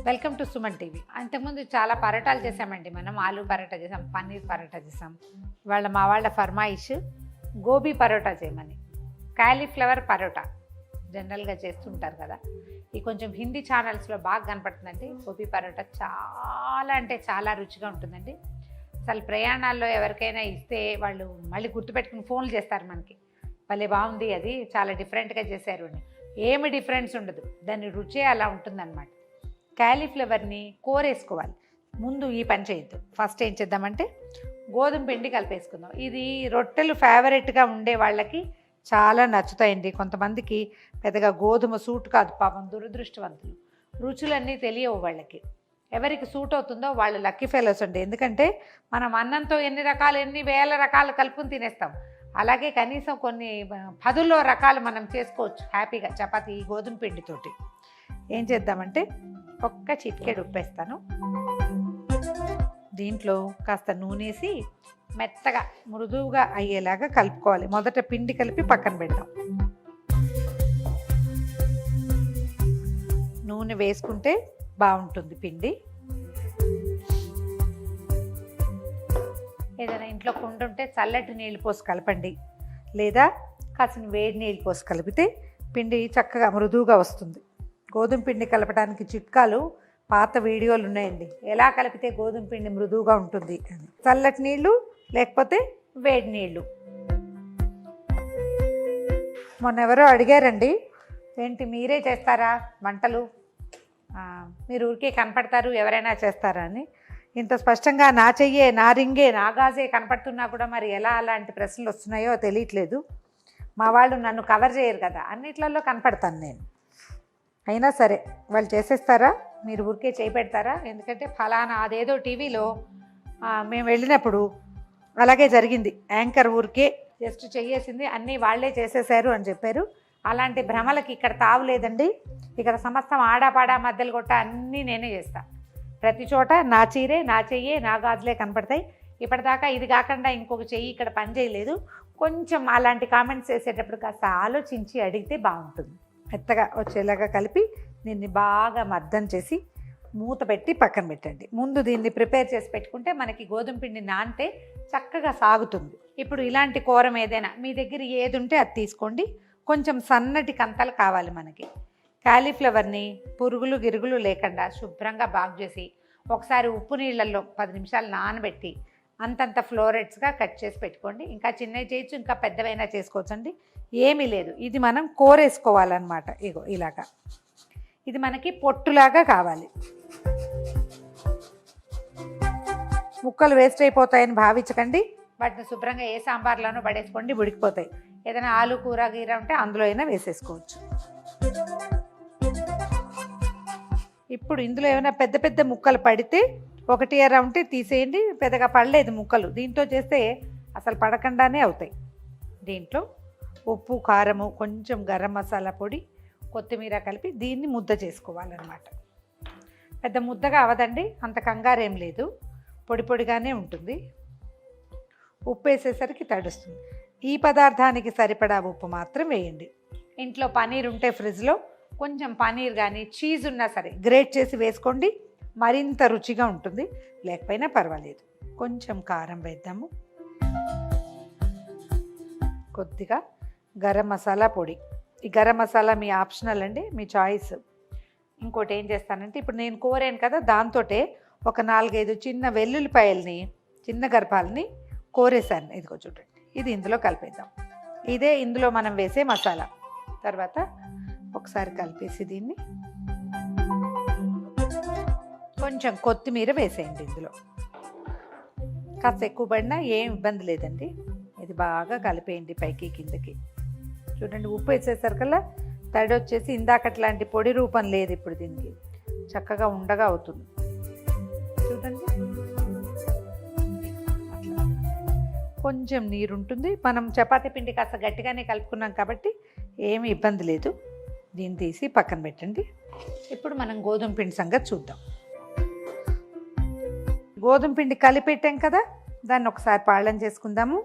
Welcome to Suman TV. అంతకుముందు చాలా పరోటాలు చేసామండి. మనం ఆలూ పరోటా చేసాం, పన్నీర్ పరోటా చేసాం. ఇవాళ మా వాళ్ళ ఫర్మాయిష్ గోబీ పరోటా చేయమని. కాలీఫ్లవర్ పరోటా జనరల్గా చేస్తుంటారు కదా, ఈ కొంచెం హిందీ ఛానల్స్లో బాగా కనపడుతుందండి. గోబీ పరోటా చాలా అంటే చాలా రుచిగా ఉంటుందండి. అసలు ప్రయాణాల్లో ఎవరికైనా ఇస్తే వాళ్ళు మళ్ళీ గుర్తుపెట్టుకుని ఫోన్లు చేస్తారు మనకి, భలే బాగుంది, అది చాలా డిఫరెంట్గా చేశారు అని. ఏమి డిఫరెన్స్ ఉండదు, దాని రుచే అలా ఉంటుందన్నమాట. కాలీఫ్లవర్ని కోరేసుకోవాలి. ముందు ఈ పని చేయొద్దు. ఫస్ట్ ఏం చేద్దామంటే గోధుమ పిండి కలిపేసుకుందాం. ఇది రొట్టెలు ఫేవరెట్గా ఉండే వాళ్ళకి చాలా నచ్చుతాయండి. కొంతమందికి పెద్దగా గోధుమ సూట్ కాదు, పాపం దురదృష్టవంతులు, రుచులన్నీ తెలియవు వాళ్ళకి. ఎవరికి సూట్ అవుతుందో వాళ్ళు లక్కీ ఫెలోస్ అండి. ఎందుకంటే మనం అన్నంతో ఎన్ని వేల రకాలు కలుపుని తినేస్తాం. అలాగే కనీసం కొన్ని 10 రకాలు మనం చేసుకోవచ్చు హ్యాపీగా చపాతీ ఈ గోధుమ పిండితోటి. ఏం చేద్దామంటే ఒక్క చిటికెడు ఉప్పేస్తాను. దీంట్లో కాస్త నూనెసి మెత్తగా మృదువుగా అయ్యేలాగా కలుపుకోవాలి. మొదట పిండి కలిపి పక్కన పెడదాం. నూనె వేసుకుంటే బాగుంటుంది పిండి. ఏదైనా ఇంట్లో కుండ ఉంటే చల్లటి నీళ్ళు పోసి కలపండి, లేదా కాసిన వేడి నీళ్ళు పోసి కలిపితే పిండి చక్కగా మృదువుగా వస్తుంది. గోధుమ పిండి కలపడానికి చిట్కాలు పాత వీడియోలు ఉన్నాయండి, ఎలా కలిపితే గోధుమ పిండి మృదువుగా ఉంటుంది అని. చల్లటి నీళ్ళు లేకపోతే వేడి నీళ్ళు. మొన్న ఎవరో అడిగారండి, ఏంటి మీరే చేస్తారా వంటలు, మీరు ఊరికే కనపడతారు, ఎవరైనా చేస్తారా అని. ఇంత స్పష్టంగా నా చెయ్యే, నా రింగే, నా గాజే కనపడుతున్నా కూడా మరి ఎలా అలాంటి ప్రశ్నలు వస్తున్నాయో తెలియట్లేదు. మా వాళ్ళు నన్ను కవర్ చేయరు కదా, అన్నిట్లలో కనపడతాను నేను. అయినా సరే వాళ్ళు చేసేస్తారా, మీరు ఊరికే చేయి పెడతారా? ఎందుకంటే ఫలానా అదేదో టీవీలో మేము వెళ్ళినప్పుడు అలాగే జరిగింది. యాంకర్ ఊరికే జస్ట్ చెయ్యేసింది, అన్నీ వాళ్ళే చేసేసారు అని చెప్పారు. అలాంటి భ్రమలకి ఇక్కడ తావులేదండి. ఇక్కడ సమస్తం ఆడాపాడా మధ్యలో కొట్ట అన్నీ నేనే చేస్తాను. ప్రతి చోట నా చీరే, నా చెయ్యే, నా గాజులే కనపడతాయి. ఇప్పటిదాకా ఇది కాకుండా ఇంకొక చెయ్యి ఇక్కడ పని చేయలేదు. కొంచెం అలాంటి కామెంట్స్ చేసేటప్పుడు కాస్త ఆలోచించి అడిగితే బాగుంటుంది. మెత్తగా వచ్చేలాగా కలిపి దీన్ని బాగా మద్దం చేసి మూత పెట్టి పక్కన పెట్టండి. ముందు దీన్ని ప్రిపేర్ చేసి పెట్టుకుంటే మనకి గోధుమ పిండి నానితే చక్కగా సాగుతుంది. ఇప్పుడు ఇలాంటి కూరం ఏదైనా మీ దగ్గర ఏది ఉంటే అది తీసుకోండి. కొంచెం సన్నటి కంతలు కావాలి మనకి. కాలీఫ్లవర్ని పురుగులు గిరుగులు లేకుండా శుభ్రంగా బాగు చేసి ఒకసారి ఉప్పు నీళ్ళల్లో 10 నిమిషాలు నానబెట్టి అంతంత ఫ్లోరెట్స్గా కట్ చేసి పెట్టుకోండి. ఇంకా చిన్నవి చేయొచ్చు, ఇంకా పెద్దవైనా చేసుకోవచ్చండి, ఏమీ లేదు. ఇది మనం కోరేసుకోవాలన్నమాట. ఇగో ఇలాగా ఇది మనకి పొట్టులాగా కావాలి. ముక్కలు వేస్ట్ అయిపోతాయని భావించకండి, వాటిని శుభ్రంగా ఏ సాంబార్లోనూ పడేసుకోండి, ఉడికిపోతాయి. ఏదైనా ఆలు కూర గీర ఉంటే అందులో అయినా వేసేసుకోవచ్చు. ఇప్పుడు ఇందులో ఏమైనా పెద్ద పెద్ద ముక్కలు పడితే ఒకటి ఎర ఉంటే తీసేయండి, పెద్దగా పడలేదు ముక్కలు. దీంట్లో చేస్తే అసలు పడకుండానే అవుతాయి. దీంట్లో ఉప్పు, కారము, కొంచెం గరం మసాలా పొడి, కొత్తిమీర కలిపి దీన్ని ముద్ద చేసుకోవాలన్నమాట. పెద్ద ముద్దగా అవదండి, అంత కంగారేం లేదు, పొడి పొడిగానే ఉంటుంది. ఉప్పు వేసేసరికి తడుస్తుంది. ఈ పదార్థానికి సరిపడా ఉప్పు మాత్రం వేయండి. ఇంట్లో పనీర్ ఉంటే ఫ్రిడ్జ్లో కొంచెం పనీర్ కానీ చీజ్ ఉన్నా సరే గ్రేట్ చేసి వేసుకోండి, మరింత రుచిగా ఉంటుంది. లేకపోయినా పర్వాలేదు. కొంచెం కారం వేద్దాము, కొద్దిగా గరం మసాలా పొడి. ఈ గరం మసాలా మీ ఆప్షనల్ అండి, మీ చాయిస్. ఇంకోటి ఏం చేస్తానంటే ఇప్పుడు నేను కోరాను కదా, దాంతో ఒక 4-5 చిన్న వెల్లుల్లిపాయల్ని, చిన్న గర్భాలని కోరేసాను. ఇదిగో చూడండి, ఇది ఇందులో కలిపేద్దాం. ఇదే ఇందులో మనం వేసే మసాలా. తర్వాత ఒకసారి కలిపేసి దీన్ని కొంచెం కొత్తిమీర వేసేయండి. ఇందులో కాస్త ఎక్కువ పడినా ఏం ఇబ్బంది లేదండి. ఇది బాగా కలిపేయండి పైకి కిందకి. చూడండి, ఉప్పు వేసేసరికల్లా తడి వచ్చేసి ఇందాకట్లాంటి పొడి రూపం లేదు. ఇప్పుడు దీనికి చక్కగా ఉండగా అవుతుంది. చూడండి, అట్లా కొంచెం నీరు ఉంటుంది. మనం చపాతీ పిండి కాస్త గట్టిగానే కలుపుకున్నాం కాబట్టి ఏమి ఇబ్బంది లేదు. దీన్ని తీసి పక్కన పెట్టండి. ఇప్పుడు మనం గోధుమ పిండి సంగతి చూద్దాం. గోధుమ పిండి కలిపెట్టాం కదా, దాన్ని ఒకసారి పాళం చేసుకుందాము.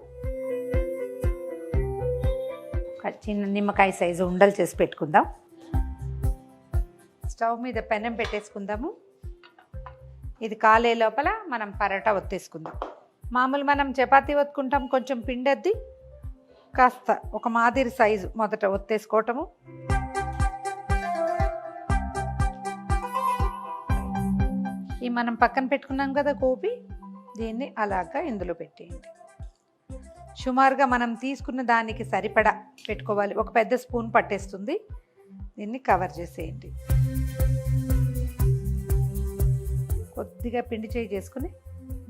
చిన్న నిమ్మకాయ సైజు ఉండలు చేసి పెట్టుకుందాం. స్టవ్ మీద పెనం పెట్టేసుకుందాము. ఇది కాలే లోపల మనం పరోటా ఒత్తేసుకుందాం. మామూలు మనం చపాతీ ఒత్తుకుంటాం, కొంచెం పిండద్ది కాస్త ఒక మాదిరి సైజు మొదట ఒత్తేసుకోవటము. ఈ మనం పక్కన పెట్టుకున్నాం కదా గోబీ, దీన్ని అలాగా ఇందులో పెట్టేయండి. సుమారుగా మనం తీసుకున్న దానికి సరిపడా పెట్టుకోవాలి. ఒక పెద్ద స్పూన్ పట్టేస్తుంది. దీన్ని కవర్ చేసేయండి. కొద్దిగా పిండి చేయి చేసుకుని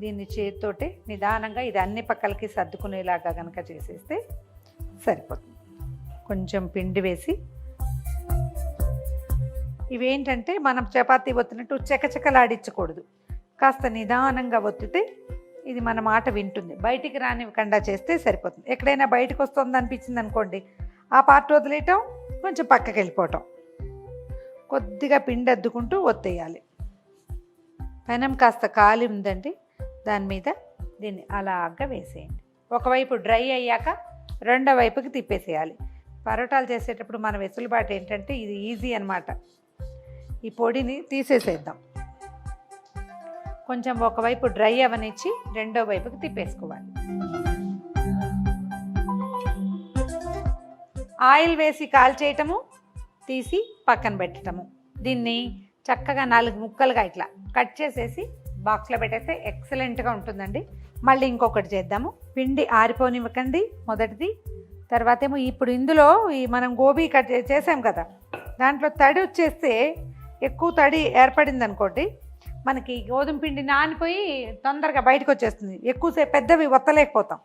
దీన్ని చేతితోటే నిదానంగా ఇది అన్ని పక్కలకి సర్దుకునేలాగా కనుక చేసేస్తే సరిపోతుంది. కొంచెం పిండి వేసి ఇవేంటంటే మనం చపాతీ ఒత్తినట్టు చకచకలాడించకూడదు. కాస్త నిదానంగా ఒత్తితే ఇది మన మాట వింటుంది. బయటికి రానివ్వకుండా చేస్తే సరిపోతుంది. ఎక్కడైనా బయటకు వస్తుంది అనిపించింది అనుకోండి, ఆ పార్ట్ వదిలేయటం, కొంచెం పక్కకి వెళ్ళిపోవటం. కొద్దిగా పిండి అద్దుకుంటూ ఒత్తేయాలి. పెనం కాస్త కాలి ఉందండి, దాని మీద దీన్ని అలాగా వేసేయండి. ఒకవైపు డ్రై అయ్యాక రెండో వైపుకి తిప్పేసేయాలి. పరోటాలు చేసేటప్పుడు మన వెసులుబాటు ఏంటంటే ఇది ఈజీ అన్నమాట. ఈ పొడిని తీసేసేద్దాం. కొంచెం ఒకవైపు డ్రై అవనిచ్చి రెండో వైపుకి తిప్పేసుకోవాలి. ఆయిల్ వేసి కాల్చేయటము, తీసి పక్కన పెట్టడము. దీన్ని చక్కగా 4 ముక్కలుగా ఇట్లా కట్ చేసేసి బాక్స్లో పెట్టేస్తే ఎక్సలెంట్గా ఉంటుందండి. మళ్ళీ ఇంకొకటి చేద్దాము. పిండి ఆరిపోనివ్వకండి మొదటిది. తర్వాత ఏమో ఇప్పుడు ఇందులో ఈ మనం గోబీ కట్ చేసాం కదా, దాంట్లో తడి వచ్చేస్తే ఎక్కువ తడి ఏర్పడింది అనుకోండి, మనకి గోధుమ పిండి నానిపోయి తొందరగా బయటకు వచ్చేస్తుంది. ఎక్కువసేపు పెద్దవి ఒత్తలేకపోతాం.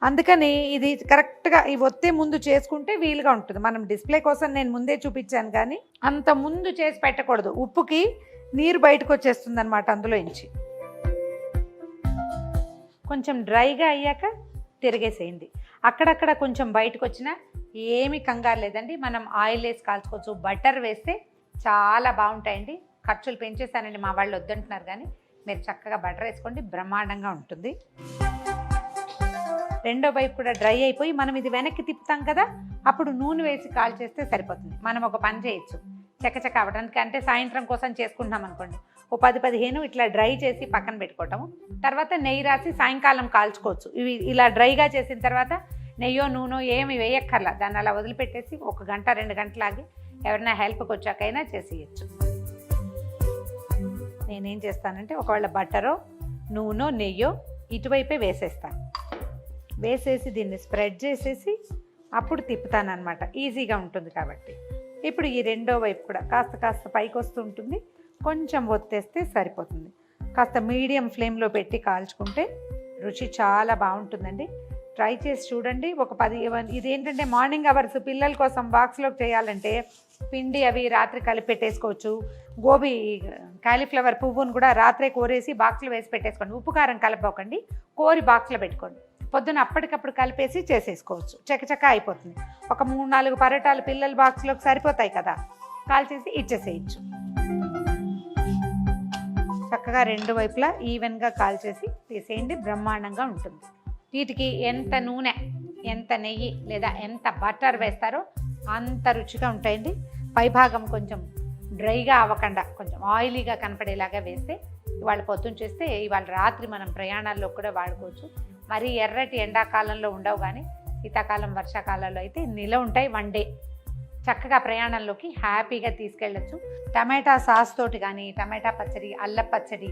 అందుకని ఇది కరెక్ట్గా ఈ ఒత్తే ముందు చేసుకుంటే వీలుగా ఉంటుంది. మనం డిస్ప్లే కోసం నేను ముందే చూపించాను, కానీ అంత ముందు చేసి పెట్టకూడదు. ఉప్పుకి నీరు బయటకు వచ్చేస్తుంది అనమాట అందులో నుంచి. కొంచెం డ్రైగా అయ్యాక తిరిగేసేయండి. అక్కడక్కడ కొంచెం బయటకు వచ్చినా ఏమీ కంగారు లేదండి. మనం ఆయిల్ వేసి కాల్చుకోవచ్చు, బటర్ వేస్తే చాలా బాగుంటాయండి. ఖర్చులు పెంచేసానండి, మా వాళ్ళు వద్దంటున్నారు, కానీ మీరు చక్కగా బటర్ వేసుకోండి, బ్రహ్మాండంగా ఉంటుంది. రెండో వైపు కూడా డ్రై అయిపోయి మనం ఇది వెనక్కి తిప్పుతాం కదా, అప్పుడు నూనె వేసి కాల్ చేస్తే సరిపోతుంది. మనం ఒక పని చేయొచ్చు, చకచక అవ్వడానికి. అంటే సాయంత్రం కోసం చేసుకుంటున్నాం అనుకోండి, ఓ 10-15 ఇట్లా డ్రై చేసి పక్కన పెట్టుకోవటము. తర్వాత నెయ్యి రాసి సాయంకాలం కాల్చుకోవచ్చు. ఇవి ఇలా డ్రైగా చేసిన తర్వాత నెయ్యో నూనె ఏమి వేయక్కర్లా, దాన్ని అలా వదిలిపెట్టేసి 1 గంట 2 గంటలాగి ఎవరైనా హెల్ప్కి వచ్చాకైనా చేసేయచ్చు. నేనేం చేస్తానంటే ఒకవేళ బటరో నూనె నెయ్యో ఇటువైపే వేసేస్తాను. వేసేసి దీన్ని స్ప్రెడ్ చేసేసి అప్పుడు తిప్పుతానమాట, ఈజీగా ఉంటుంది కాబట్టి. ఇప్పుడు ఈ రెండో వైపు కూడా కాస్త కాస్త పైకి వస్తూ ఉంటుంది, కొంచెం ఒత్తేస్తే సరిపోతుంది. కాస్త మీడియం ఫ్లేమ్లో పెట్టి కాల్చుకుంటే రుచి చాలా బాగుంటుందండి. ట్రై చేసి చూడండి. ఒక 10 ఇదేంటంటే మార్నింగ్ అవర్స్ పిల్లల కోసం బాక్స్లోకి చేయాలంటే పిండి అవి రాత్రి కలిపి పెట్టేసుకోవచ్చు. గోబీ కాలీఫ్లవర్ పువ్వును కూడా రాత్రే కోరేసి బాక్స్లో వేసి పెట్టేసుకోండి. ఉప్పు కారం కలపకండి, కోరి బాక్స్లో పెట్టుకోండి. పొద్దున అప్పటికప్పుడు కలిపేసి చేసేసుకోవచ్చు, చకచక అయిపోతుంది. ఒక 3-4 పరోటాలు పిల్లల బాక్స్లోకి సరిపోతాయి కదా, కాల్చేసి ఇచ్చేసేయచ్చు. చక్కగా రెండు వైపులా ఈవెన్గా కాల్చేసి తీసేయండి, బ్రహ్మాండంగా ఉంటుంది. వీటికి ఎంత నూనె, ఎంత నెయ్యి లేదా ఎంత బటర్ వేస్తారో అంత రుచిగా ఉంటాయండి. పైభాగం కొంచెం డ్రైగా అవ్వకుండా కొంచెం ఆయిలీగా కనపడేలాగా వేస్తే ఇవాళ పొద్దున్న చేస్తే ఇవాళ రాత్రి మనం ప్రయాణాల్లో కూడా వాడుకోవచ్చు. మరీ ఎర్రటి ఎండాకాలంలో ఉండవు, కానీ శీతాకాలం వర్షాకాలంలో అయితే నిలవ ఉంటాయి. 1 డే చక్కగా ప్రయాణంలోకి హ్యాపీగా తీసుకెళ్ళచ్చు. టమాటా సాస్ తోటి కానీ, టమాటా పచ్చడి, అల్లం పచ్చడి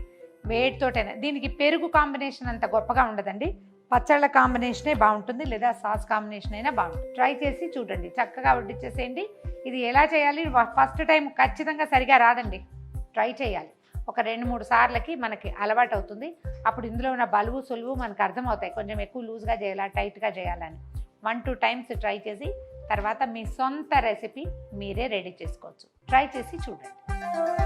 వేటితోటైనా. దీనికి పెరుగు కాంబినేషన్ అంత గొప్పగా ఉండదండి, పచ్చళ్ళ కాంబినేషనే బాగుంటుంది, లేదా సాస్ కాంబినేషన్ అయినా బాగుంటుంది. ట్రై చేసి చూడండి, చక్కగా వడ్డించేసేయండి. ఇది ఎలా చేయాలి, ఫస్ట్ టైం ఖచ్చితంగా సరిగా రాదండి, ట్రై చేయాలి. ఒక 2-3 సార్లకి మనకి అలవాటు అవుతుంది. అప్పుడు ఇందులో ఉన్న బలువు సులువు మనకు అర్థమవుతాయి. కొంచెం ఎక్కువ లూజ్గా చేయాలా, టైట్గా చేయాలని 1-2 టైమ్స్ ట్రై చేసి తర్వాత మీ సొంత రెసిపీ మీరే రెడీ చేసుకోవచ్చు. ట్రై చేసి చూడండి.